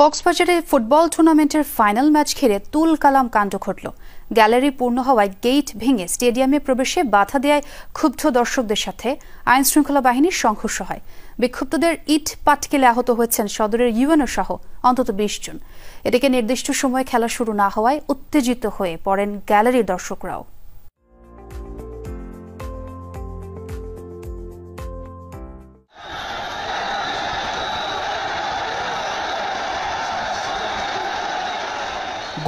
কক্সবাজারে ফুটবল টুর্নামেন্টের final match ঘিরে তুলকালাম কাণ্ড ঘটল। গ্যালারি পূর্ণ হওয়ায় গেট ভেঙে স্টেডিয়ামে প্রবেশে বাধা দেওয়ায় ক্ষুব্ধ দর্শকদের সাথে আইনশৃঙ্খলা বাহিনীর সংঘর্ষ হয়। বিক্ষুব্ধদের ইট পাটকেলে আহত হয়েছেন সদরের ইউএনও সহ অন্তত ২০ জন। এদিকে নির্দিষ্ট সময়ে খেলা শুরু না হওয়ায় উত্তেজিত হয়ে পড়েন গ্যালারির দর্শকরাও।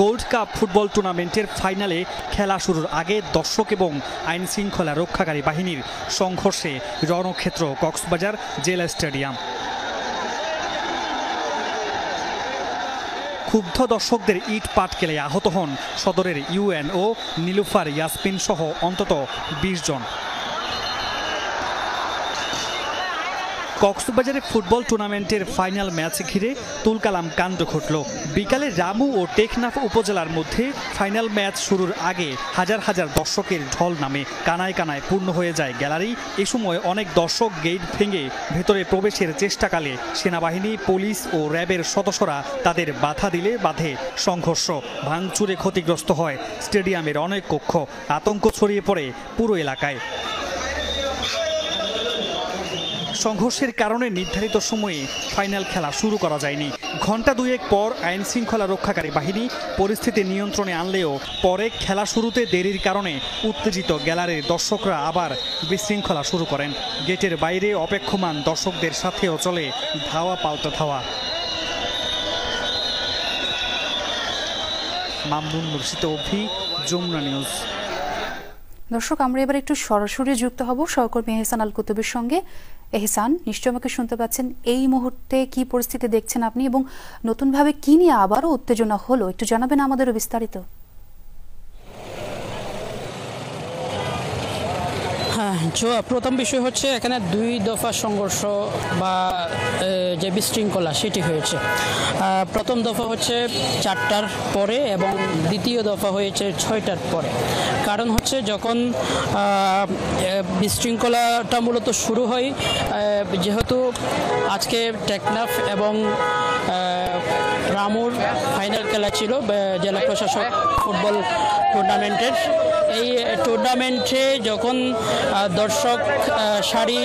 গোল্ড কাপ ফুটবল টুর্নামেন্টের ফাইনালে খেলা শুরুর আগে দর্শক এবং আইন শৃঙ্খলা রক্ষাকারী বাহিনীর সংঘর্ষে রণক্ষেত্র কক্সবাজার জেলা স্টেডিয়াম। ক্ষুব্ধ দর্শকদের ইট পাটকেলে আহত হন সদরের ইউএনও নীলুফার ইয়াসমিন সহ অন্তত ২০ জন। কক্সবাজারে ফুটবল টুর্নামেন্টের ফাইনাল ম্যাচ ঘিরে তুলকালাম কাণ্ড ঘটল। বিকালে রামু ও টেকনাফ উপজেলার মধ্যে ফাইনাল ম্যাচ শুরুর আগে হাজার হাজার দর্শকের ঢল নামে কানায় কানায় পূর্ণ হয়ে যায় গ্যালারি। এ সময় অনেক দর্শক গেট ভেঙে ভেতরে প্রবেশের চেষ্টাকালে সেনাবাহিনী, পুলিশ ও র্যাবের সদস্যরা তাদের বাধা দিলে বাধে সংঘর্ষ। ভাঙচুরে ক্ষতিগ্রস্ত হয় স্টেডিয়ামের অনেক কক্ষ। আতঙ্ক ছড়িয়ে পড়ে পুরো এলাকায়। সংঘর্ষের কারণে নির্ধারিত সময়ে ফাইনাল খেলা শুরু করা যায়নি। ঘণ্টা দুয়েক পর আইন শৃঙ্খলা রক্ষাকারী বাহিনী পরিস্থিতি নিয়ন্ত্রণে আনলেও পরে খেলা শুরুতে দেরির কারণে উত্তেজিত গ্যালারির দর্শকরা আবার বিশৃঙ্খলা শুরু করেন। গেটের বাইরে অপেক্ষমান দর্শকদের সাথেও চলে ধাওয়া পাল্টা ধাওয়া। মামুন মুর্শিদ অভি, যমুনা নিউজ। দর্শক, আমরা এবার একটু সরাসরি যুক্ত হব সহকর্মী এহসান আল কুতুবের সঙ্গে। এহসান, নিশ্চয় আমাকে শুনতে পাচ্ছেন। এই মুহূর্তে কি পরিস্থিতি দেখছেন আপনি এবং নতুনভাবে কি নিয়ে আবারও উত্তেজনা হলো, একটু জানাবেন আমাদেরও বিস্তারিত। হ্যাঁ জোয়া, প্রথম বিষয় হচ্ছে এখানে ২ দফা সংঘর্ষ বা যে বিশৃঙ্খলা সেটি হয়েছে। প্রথম দফা হচ্ছে ৪টার পরে এবং দ্বিতীয় দফা হয়েছে ৬টার পরে। কারণ হচ্ছে যখন বিশৃঙ্খলাটা মূলত শুরু হয়, যেহেতু আজকে টেকনাফ এবং রামুর ফাইনাল খেলা ছিল জেলা প্রশাসক ফুটবল টুর্নামেন্টের। এই টুর্নামেন্টে যখন দর্শক সারি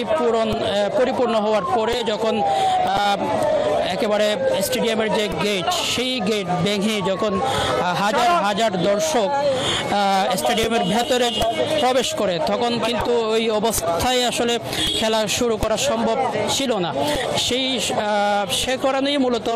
পরিপূর্ণ হওয়ার পরে যখন একেবারে স্টেডিয়ামের যে গেট, সেই গেট ভেঙে যখন হাজার হাজার দর্শক স্টেডিয়ামের ভেতরে প্রবেশ করে, তখন কিন্তু ওই অবস্থায় আসলে খেলা শুরু করা সম্ভব ছিল না। সে কারণেই মূলত